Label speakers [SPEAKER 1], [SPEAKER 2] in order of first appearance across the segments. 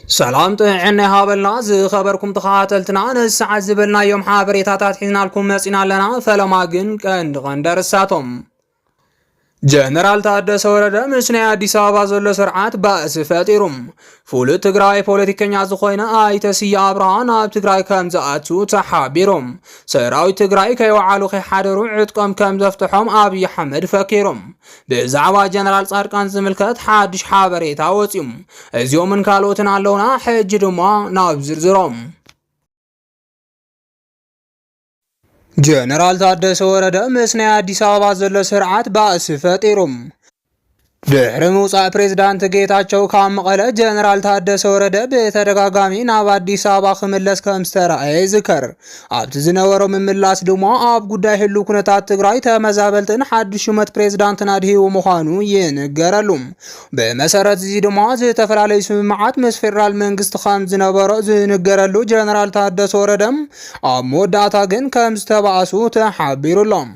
[SPEAKER 1] سلام طعنا هابلنا زي خبركم تخاتلتنا نسعى زبلنا يوم حابريتاتات حينا لكم مسئنا لنا فلما قنق غندر الساتم جنرال ታደሰ ወረደ ምስና አዲስ አበባ ዘሎ ስርዓት ባእስ ፈጢሩም ፉል ትግራይ ፖለቲከኛ ዝኾይነ አይተስያ አብርሃን ኣብ ትግራይ ከም ዝኣቱ ተሓቢሮም ሰራዊት ትግራይ ከይወዓሉ ከሓደሩ ዕጥቆም ከም ዘፍትሖም አብይ አሕመድ ፈኪሮም ብዛዕባ ጀነራል ጻድቃን ዝምልከት ሓድሽ ሓበሬታ ወፂም እዚኦምን ካልኦትን ኣለውና ሕጂ ድማ ናብ ዝርዝሮም جنرال ታደሰ ወረደ ምስና አዲስ አበባ ዘሎ ስርዓት ባእስ ፈጢሩም ድሕሪ ምውፃእ ፕሬዝዳንት ጌታቸው ካብ መቐለ ጀነራል ታደሰ ወረደ ብተደጋጋሚ ናብ አዲስ አበባ ክምለስ ከም ዝተረኣየ ይዝከር ኣብቲ ዝነበሮ ምምላስ ድማ ኣብ ጉዳይ ህሉ ኩነታት ትግራይ ተመዛበልትን ሓድሽ ሹመት ፕሬዝዳንትን ኣድሂቡ ምዃኑ ይንገረሉ ብመሰረት እዚ ድማ ዝተፈላለዩ ስምምዓት ምስ ፌደራል መንግስቲ ከም ዝነበሮ ዝንገረሉ ጀነራል ታደሰ ወረደ ኣብ መወዳእታ ግን ከም ዝተባእሱ ተሓቢሩሎም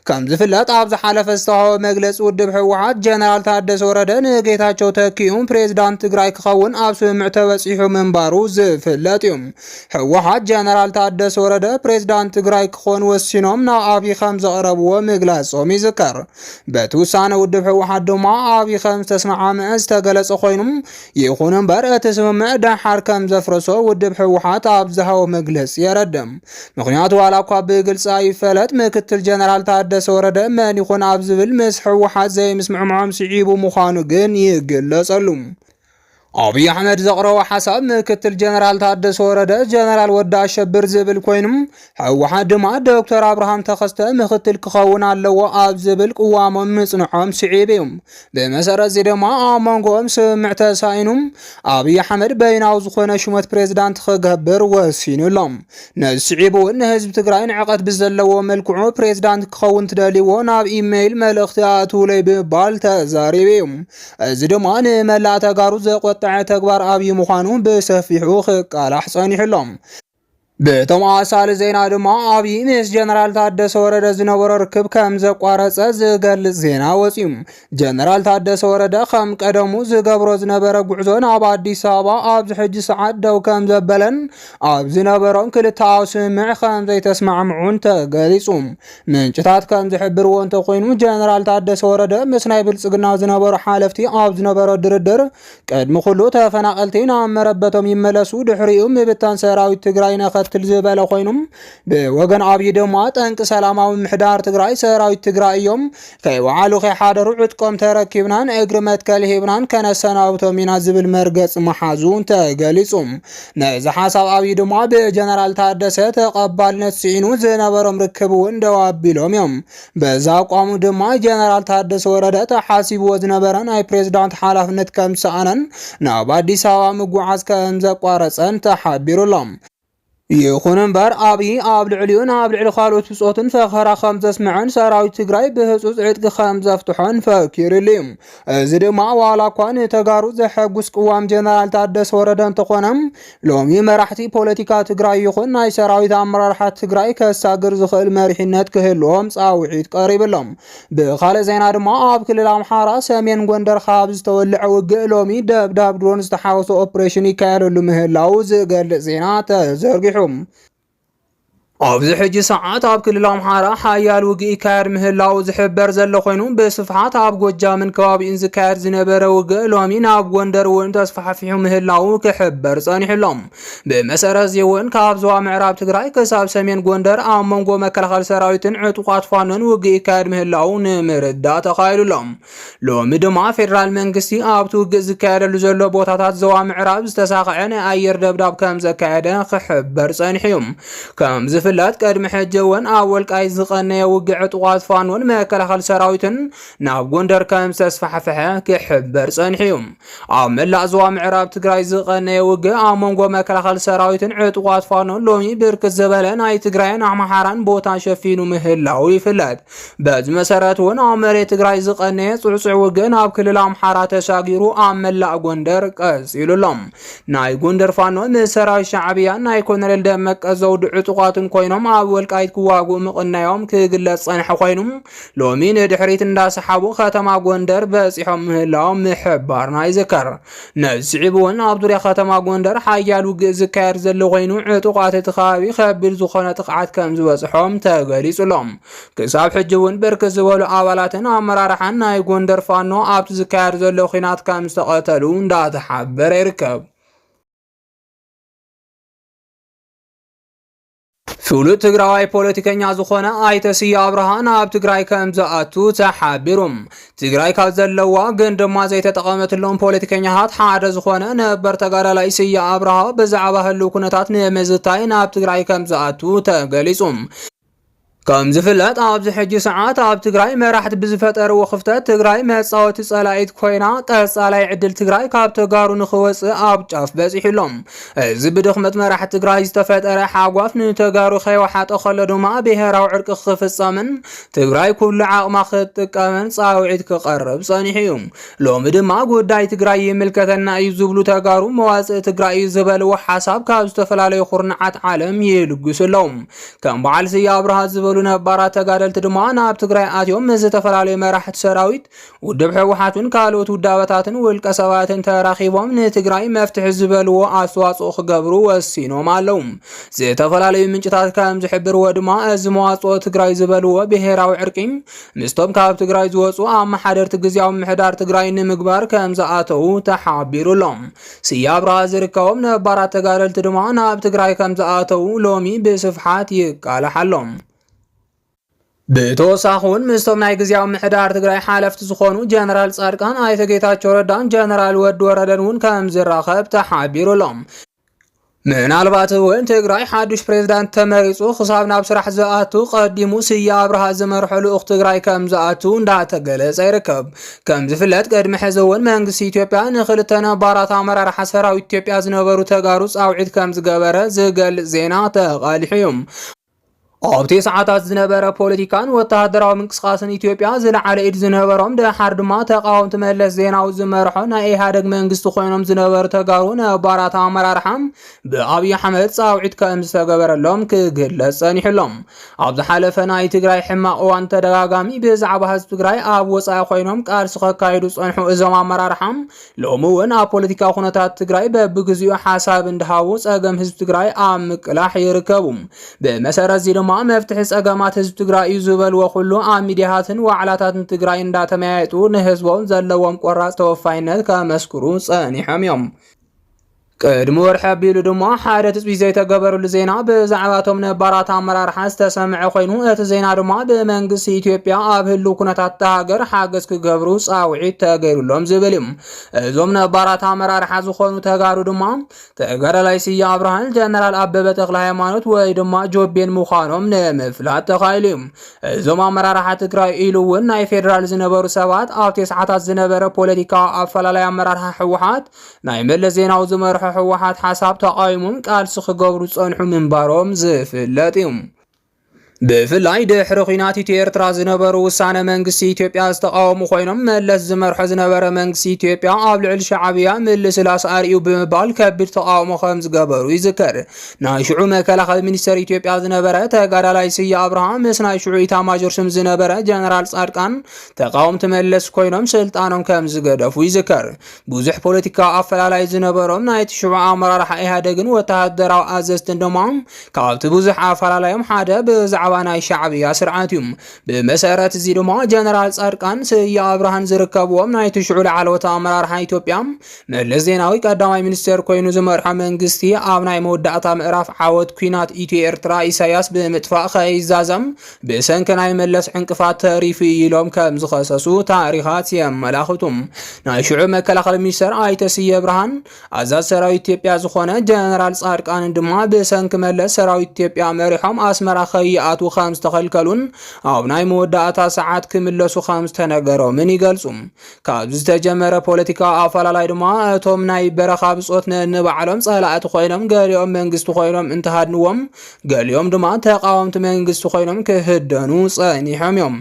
[SPEAKER 1] ከም ዝፍለጥ ኣብ ዝሓለፈ ዝተዋህበ መግለፂ ውድብ ህወሓት ጀነራል ታደሰ ወረደ ንጌታቸው ተኪኡም ፕሬዝዳንት ትግራይ ክኸውን ኣብ ስምምዕ ተበፂሑ ምንባሩ ዝፍለጥ እዩ ህወሓት ጀነራል ታደሰ ወረደ ፕሬዝዳንት ትግራይ ክኾን ወሲኖም ናብ ኣብይ ከም ዘቕረብዎ ምግላጾም ይዝከር በቲ ውሳነ ውድብ ህወሓት ድማ ኣብይ ከም ዝተስማዕመዐ ዝተገለጸ ኮይኑ ይኹን እምበር እቲ ስምምዕ ዳሓር ከም ዘፍረሶ ውድብ ህወሓት ኣብ ዝሃቦ መግለፂ የረድም ምክንያቱ ዋላ እኳ ብግልፂ ኣይፈለጥ ምክትል ጀነራል ታደሰ ወረደ መን ይኹን ኣብ ዝብል ምስ ህወሓት ዘይምስምዕምዖም ስዒቡ ምዃኑ ግን ይግለጸሉ አብይ አሕመድ ዘቅረበ ሐሳብ ምክትል ጀነራል ታደሰ ወረደ ጀነራል ወዳ አሸብር ዝብል ኮይኑም ህወሓት ድማ ዶክተር አብርሃም ተኸስተ ምክትል ክኸውን ኣለዎ ኣብ ዝብል ቅዋሞም ምጽንዖም ስዒብዮም ብመሰረት እዚ ድማ ኣብ መንጎኦም ስምምዕ ተሳኢኖም አብይ አሕመድ በይናው ዝኾነ ሹመት ፕሬዝዳንት ክገብር ወሲኑሎም ነዚ ስዒቡ ንህዝቢ ትግራይ ንዕቀት ብዘለዎ መልክዑ ፕሬዝዳንት ክኸውን ትደልይዎ ናብ ኢሜይል መልእኽቲ ኣትውለይ ብምባል ተዛሪቦም እዚ ድማ ንመላእ ተጋሩ ዘቆጠ ተግባር አብይ ምዃኑ በሰፊሑ ቃላሕ ጸኒሕሎም በተማሳለ ዜና ድማ አብይ ምስ ጀነራል ታደሰ ወረደ ዝነበረ ርክብ ከም ዘቋረጸ ዝገልጽ ዜና ወፂም ጀነራል ታደሰ ወረደ ከም ቀደሙ ዝገብሮ ዝነበረ ጉዕዞ ናብ አዲስ አበባ ኣብ ዝሕጂ ሰዓት ደው ከም ዘበለን ኣብ ዝነበሮም ክልተ ስምምዕ ከም ዘይተስማዕምዑን ተገሊጹ ምንጭታት ከም ዝሕብርዎ እንተኮይኑ ጀነራል ታደሰ ወረደ ምስ ናይ ብልጽግና ዝነበሩ ሓለፍቲ ኣብ ዝነበረ ድርድር ቀድሚ ኩሉ ተፈናቀልቲ ናብ መረበቶም ይመለሱ ድሕሪኡ ምብታን ሰራዊት ትግራይ ነኸ ትልዝበለ ኮይኑም በወገን አብይ ድማ ጠንቅ ሰላማዊ ምሕዳር ትግራይ ሰራዊት ትግራይ እዮም ከይወዓሉ ከይሓደሩ ዕጥቆም ተረኪብናን እግሪ መትከል ሂብናን ከነሰናብቶም ኢና ዝብል መርገጽ መሓዙን ተገሊጹም ነዚ ሓሳብ አብይ ድማ ብጀነራል ታደሰ ተቐባልነት ሲኢኑ ዝነበሮም ርክብ እውን ደው ኣቢሎም እዮም በዛ አቋሙ ድማ ጀነራል ታደሰ ወረደ ተሓሲብዎ ዝነበረ ናይ ፕሬዝዳንት ሓላፍነት ከም ሰኣነን ናብ አዲስ አበባ ምጉዓዝ ከም ዘቋረጸን ተሓቢሩሎም ይኹን እምበር አብይ ኣብ ልዕሊኡን ኣብ ልዕሊ ካልኦት ብጾትን ፈኸራ ከም ዘስምዐን ሰራዊት ትግራይ ብህፁፅ ዕጥቂ ከም ዘፍትሖን ፈኪሩሉ እዩ እዚ ድማ ዋላ እኳ ንተጋሩ ዘሐጉስ ቅዋም ጀነራል ታደሰ ወረደ እንተኾነም ሎሚ መራሕቲ ፖለቲካ ትግራይ ይኹን ናይ ሰራዊት ኣመራርሓ ትግራይ ከሳግር ዝኽእል መሪሕነት ክህልዎም ጻውዒት ቀሪብሎም ብኻልእ ዜና ድማ ኣብ ክልል ኣምሓራ ሰሜን ጎንደር ካብ ዝተወልዐ ውግእ ሎሚ ደብዳብ ድሮን ዝተሓወሰ ኦፕሬሽን ይካየደሉ ምህላው ዝገልጽ ዜና ተዘርጊሑ ኣብዚ ሕጂ ሰዓት ኣብ ክልል ኣምሓራ ሓያል ውግእ ይካየድ ምህላው ዝሕበር ዘሎ ኮይኑ ብስፍሓት ኣብ ጎጃምን ከባቢኡን ዝካየድ ዝነበረ ውግእ ሎሚ ናብ ጎንደር እውን ተስፋሕፊሑ ምህላው ክሕበር ጸኒሕሎም ብመሰረት እዚ እውን ካብ ዞባ ምዕራብ ትግራይ ክሳብ ሰሜን ጎንደር ኣብ መንጎ መከላኸሊ ሰራዊትን ዕጡቋት ፋኖን ውግእ ይካየድ ምህላው ንምርዳእ ተኻይሉሎም ሎሚ ድማ ፌደራል መንግስቲ ኣብቲ ውግእ ዝካየደሉ ዘሎ ቦታታት ዞባ ምዕራብ ዝተሳኽዐ ናይ ኣየር ደብዳብ ከም ዘካየደ ክሕበር ጸኒሑ ከም ፍላት ቀድሚ ሕጀውን ኣብ ወልቃይ ዝቐነየ ውግዕ ዕጡቋት ፋኖን መከላኸሊ ሰራዊትን ናብ ጎንደር ከም ዝተስፋሕፈሐ ክሕበር ጸኒሑ ኣብ መላእ ዞባ ምዕራብ ትግራይ ዝቐነየ ውግዕ ኣብ መንጎ መከላኸሊ ሰራዊትን ዕጡቋት ፋኖን ሎሚ ብርክት ዝበለ ናይ ትግራይን ኣምሓራን ቦታ ሸፊኑ ምህላው ይፍለጥ በዚ መሰረት እውን ኣብ መሬት ትግራይ ዝቐነየ ጽዑጽዕ ውግእ ናብ ክልል ኣምሓራ ተሻጊሩ ኣብ መላእ ጎንደር ቀፂሉሎም ናይ ጎንደር ፋኖን ምስ ሰራዊት ሻዕብያን ናይ ኮሎኔል ደመቀ ዘውዱ ዕጡቋትን ኮይኖም ኣብ ወልቃይት ክዋግኡ ምቕናዮም ክግለጽ ጸንሐ ኮይኑ ሎሚ ንድሕሪት እንዳሰሓቡ ከተማ ጎንደር በጺሖም ምህላዎም ምሕባርና ይዝከር። ነስዒብ እውን ኣብ ዙርያ ከተማ ጎንደር ሓያል ውግእ ዝካየድ ዘሎ ኮይኑ ዕጡቓት እቲ ከባቢ ከቢድ ዝኾነ ጥቕዓት ከም ዝበጽሖም ተገሊጹሎም። ክሳብ ሕጂ እውን ብርክት ዝበሉ ኣባላትን ኣመራርሓን ናይ ጎንደር ፋኖ ኣብቲ ዝካየድ ዘሎ ኺናት ከም ዝተቐተሉ እንዳተሓበረ ይርከብ። ፍሉጥ ትግራዋይ ፖለቲከኛ ዝኾነ ኣይተ ስየ አብርሃ ኣብ ትግራይ ከም ዝኣቱ ተሓቢሩ። ትግራይ ካብ ዘለዋ ግን ድማ ዘይተጠቐመትሎም ፖለቲከኛታት ሓደ ዝኾነ ነበር ተጋዳላይ ስየ አብርሃ ብዛዕባ ህልው ኩነታት ንምዝታይ ናብ ትግራይ ከም ዝኣቱ ተገሊጹ። ከም ዝፍለጥ ኣብዚ ሕጂ ሰዓት ኣብ ትግራይ መራሕቲ ብዝፈጠርዎ ክፍተት ትግራይ መጻወቲ ጸላኢት ኮይና ቀጻላይ ዕድል ትግራይ ካብ ተጋሩ ንኽወፅእ ኣብ ጫፍ በፂሕሎም። እዚ ብድኽመት መራሕቲ ትግራይ ዝተፈጠረ ሓጓፍ ንተጋሩ ከይወሓጠ ከሎ ድማ ብሄራዊ ዕርቂ ክፍጸምን ትግራይ ኩሉ ዓቕማ ክትጥቀምን ጻውዒት ክቐርብ ጸኒሑ እዩ። ሎሚ ድማ ጉዳይ ትግራይ ይምልከተና እዩ ዝብሉ ተጋሩ መዋፅእ ትግራይ እዩ ዝበልዎ ሓሳብ ካብ ዝተፈላለዩ ኩርናዓት ዓለም ይልግሱሎም። ከም በዓል ስየ አብርሃ ዝበሉ ነባራት ተጋደልቲ ድማ ናብ ትግራይ ኣትዮም ዝተፈላለዩ መራሕቲ ሰራዊት ውድብ ሕወሓትን ካልኦት ውዳበታትን ውልቀ ሰባትን ተራኺቦም ንትግራይ መፍትሒ ዝበልዎ ኣስተዋጽኦ ክገብሩ ወሲኖም ኣለው። ዝተፈላለዩ ምንጭታት ከም ዝሕብርዎ ድማ እዚ መዋጽኦ ትግራይ ዝበልዎ ብሄራዊ ዕርቂ ምስቶም ካብ ትግራይ ዝወፁ ኣመሓደርቲ ግዝያዊ ምሕዳር ትግራይ ንምግባር ከም ዝኣተው ተሓቢሩሎም። ስየ አብርሃ ዝርከቦም ነባራት ተጋደልቲ ድማ ናብ ትግራይ ከም ዝኣተው ሎሚ ብስፍሓት ይቃለሓሎም። ብተወሳኺ እውን ምስቶም ናይ ግዝያዊ ምሕዳር ትግራይ ሓለፍቲ ዝኾኑ ጀነራል ጻድቃን ኣይተ ጌታቸው ረዳን ጀነራል ወዲ ወረደን እውን ከም ዝራኸብ ተሓቢሩሎም። ምናልባት እውን ትግራይ ሓዱሽ ፕሬዝዳንት ተመሪጹ ክሳብ ናብ ስራሕ ዝኣቱ ቀዲሙ ስየ አብርሃ ዝመርሖ ልኡኽ ትግራይ ከም ዝኣቱ እንዳተገለጸ ይርከብ። ከም ዝፍለጥ ቅድሚ ሕዚ እውን መንግስቲ ኢትዮጵያ ንኽልተ ነባራት ኣመራርሓ ሰራዊት ኢትዮጵያ ዝነበሩ ተጋሩ ጻውዒት ከም ዝገበረ ዝገልጽ ዜና ተቓሊሑ እዩ። ኣብቲ ሰዓታት ዝነበረ ፖለቲካን ወተሃደራዊ ምንቅስቃስን ኢትዮጵያ ዝለዓለ ኢድ ዝነበሮም ድሓር ድማ ተቃወምቲ መለስ ዜናዊ ዝመርሖ ናይ ኢህአዴግ መንግስቲ ኮይኖም ዝነበሩ ተጋሩ ነባራት ኣመራርሓ ብኣብይ ኣሕመድ ጻውዒት ከም ዝተገበረሎም ክግለጽ ጸኒሕሎም። ኣብ ዝሓለፈ ናይ ትግራይ ሕማቕ እዋን ተደጋጋሚ ብዛዕባ ህዝቢ ትግራይ ኣብ ወጻኢ ኮይኖም ቃልሲ ከካይዱ ጸንሑ እዞም ኣመራርሓ ሎሚ እውን ኣብ ፖለቲካ ኩነታት ትግራይ በብግዚኡ ሓሳብ እንዳሃቡ ጸገም ህዝቢ ትግራይ ኣብ ምቅላሕ ይርከቡ። ብመሰረት እዚ ድማ መፍትሒ ጸገማት ህዝቢ ትግራይ እዩ ዝበልዎ ኩሉ ኣብ ሚድያታትን ዋዕላታትን ትግራይ እንዳተመያየጡ ንህዝቦም ዘለዎም ቆራጽ ተወፋይነት ከመስክሩ ጸኒሖም እዮም። ቅድሚ ወርሒ ኣቢሉ ድማ ሓደ ትጽቢት ዘይተገበረሉ ዜና ብዛዕባቶም ነባራት ኣመራርሓ ዝተሰምዐ ኮይኑ እቲ ዜና ድማ ብመንግስቲ ኢትዮጵያ ኣብ ህልው ኩነታት ሃገር ሓገዝ ክገብሩ ጻውዒት ተገይሩሎም ዝብል እዩ። እዞም ነባራት ኣመራርሓ ዝኾኑ ተጋሩ ድማ ተጋዳላይ ስየ አብርሃን ጀነራል ኣበበ ተክለ ሃይማኖት ወይ ድማ ጆቤን ምዃኖም ንምፍላጥ ተኻኢሉ እዩ። እዞም ኣመራርሓ ትግራይ ኢሉ እውን ናይ ፌደራል ዝነበሩ ሰባት ኣብ ቴስዓታት ዝነበረ ፖለቲካዊ ኣፈላላይ ኣመራርሓ ሕወሓት ናይ መለስ ዜናዊ ዝመርሖ ሕወሓት ሓሳብ ተቃዊሞም ቃልሲ ክገብሩ ጸንሑ ምንባሮም ዝፍለጥ እዩ። ብፍላይ ድሕሪ ኩናት ኢትዮ ኤርትራ ዝነበሩ ውሳነ መንግስቲ ኢትዮጵያ ዝተቃወሙ ኮይኖም መለስ ዝመርሖ ዝነበረ መንግስቲ ኢትዮጵያ ኣብ ልዕሊ ሻዕብያ ምልስላስ ኣርዩ ብምባል ከቢድ ተቃውሞ ከም ዝገበሩ ይዝከር። ናይ ሽዑ መከላኸሊ ሚኒስተር ኢትዮጵያ ዝነበረ ተጋዳላይ ስየ አብርሃ ምስ ናይ ሽዑ ኢታማዦር ሹም ዝነበረ ጀነራል ጻድቃን ተቃውምቲ መለስ ኮይኖም ስልጣኖም ከም ዝገደፉ ይዝከር። ብዙሕ ፖለቲካ ኣፈላላይ ዝነበሮም ናይቲ ሽዑ ኣመራርሓ ኢህአዴግን ወተሃደራዊ ኣዘዝትን ድማ ካብቲ ብዙሕ ኣፈላላዮም ሓደ ብዛዕባ ናይ ሻዕብያ ስርዓት እዩ። ብመሰረት እዚ ድማ ጀነራል ጻድቃን ስየ አብርሃን ዝርከብዎም ናይ ትሽዑ ላዕለዎት ኣመራርሓ ኢትዮጵያ መለስ ዜናዊ ቀዳማይ ሚኒስተር ኮይኑ ዝመርሖ መንግስቲ ኣብ ናይ መወዳእታ ምዕራፍ ዓወት ኩናት ኢትዮ ኤርትራ ኢሳያስ ብምጥፋእ ከይዛዘም ብሰንኪ ናይ መለስ ዕንቅፋት ተሪፉ ኢሎም ከም ዝኸሰሱ ታሪኻት የመላኽቱ። ናይ ሽዑ መከላኸሊ ሚኒስተር ኣይተ ስየ ብርሃን ኣዛዝ ሰራዊት ኢትዮጵያ ዝኾነ ጀነራል ጻድቃን ድማ ብሰንኪ መለስ ሰራዊት ኢትዮጵያ መሪሖም ኣስመራ ከይኣቱ ከም ዝተኸልከሉን ኣብ ናይ መወዳእታ ሰዓት ክምለሱ ከም ዝተነገሮምን ይገልጹ። ካብዚ ዝተጀመረ ፖለቲካ ኣፈላላይ ድማ እቶም ናይ በረኻ ብጾት ንባዕሎም ጸላእቲ ኮይኖም ገሊኦም መንግስቲ ኮይኖም እንተሃድንዎም ገሊኦም ድማ ተቃወምቲ መንግስቲ ኮይኖም ክህደኑ ጸኒሖም እዮም።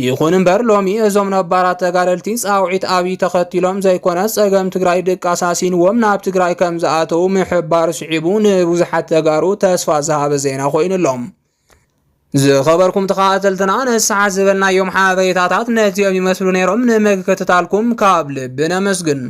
[SPEAKER 1] ይኹን እምበር ሎሚ እዞም ነባራት ተጋደልቲ ጻውዒት ኣብይ ተኸቲሎም ዘይኮነ ጸገም ትግራይ ድቃሳሲንዎም ናብ ትግራይ ከም ዝኣተው ምሕባር ስዒቡ ንብዙሓት ተጋሩ ተስፋ ዝሃበ ዜና ኮይኑሎም። ዝኸበርኩም ተኸታተልትና ንሰዓት ዝበልናዮም ሓበሬታታት ነዚኦም ይመስሉ ነይሮም። ንምክትታልኩም ካብ ልቢ ነመስግን።